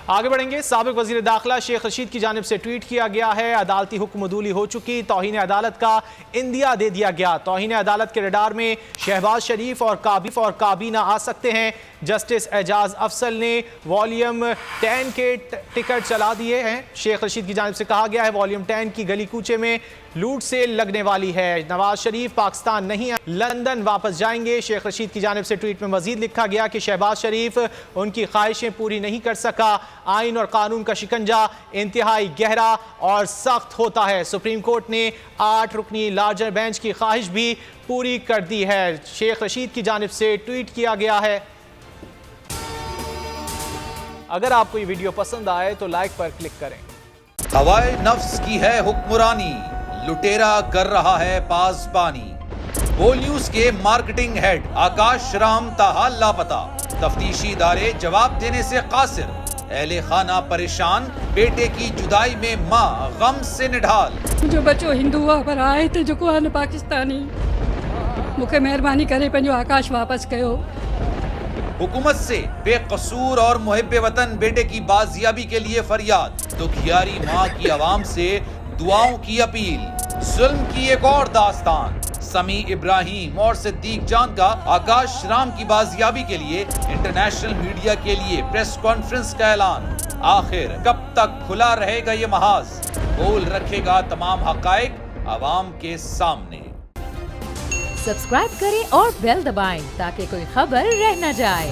आगे बढ़ेंगे। साबिक वजीर दाखिला शेख रशीद की जानिब से ट्वीट किया गया है, अदालती हुक्म अदूली हो चुकी, तौहीन अदालत का इंदिया दे दिया गया। तौहीन अदालत के रडार में शहबाज शरीफ और काबीना आ सकते हैं। जस्टिस एजाज अफसल ने वॉल्यूम 10 के टिकट चला दिए हैं। शेख रशीद की जानिब से कहा गया है वॉल्यूम 10 की गली कूचे में लूट सेल लगने वाली है। नवाज शरीफ पाकिस्तान नहीं, लंदन वापस जाएंगे। शेख रशीद की जानिब से ट्वीट में मजीद लिखा गया कि शहबाज शरीफ उनकी ख्वाहिशें पूरी नहीं कर सका। आइन और कानून का शिकंजा इंतहाई गहरा और सख्त होता है। सुप्रीम कोर्ट ने 8 रुकनी लार्जर बेंच की ख्वाहिश भी पूरी कर दी है। शेख रशीद की जानिब से ट्वीट किया गया है। अगर आपको ये वीडियो पसंद आए तो लाइक पर क्लिक करें। हवाए नफ्स की है हुक्मरानी, लुटेरा कर रहा है पासबानी। बोल न्यूज के मार्केटिंग हेड आकाश राम ताहा लापता, तफ्तीशी इदारे जवाब देने से कासिर। अहले खाना परेशान, बेटे की जुदाई में माँ गम से निढाल। जो बच्चो हिंदू हुआ पर आए थे जो को पाकिस्तानी, मुझे मेहरबानी करे पंहिंजो आकाश वापस कयो। हुकूमत से बेकसूर और मुहिब्बे वतन बेटे की बाजियाबी के लिए फरियाद। दुखियारी माँ की आवाम से दुआओं की अपील। जुल्म की एक और दास्तान। समी इब्राहिम और सिद्दीक जान का आकाश राम की बाजियाबी के लिए इंटरनेशनल मीडिया के लिए प्रेस कॉन्फ्रेंस का ऐलान। आखिर कब तक खुला रहेगा ये महाज, बोल रखेगा तमाम हकायक आवाम के सामने। सब्सक्राइब करें और बेल दबाएं ताकि कोई खबर रह न जाए।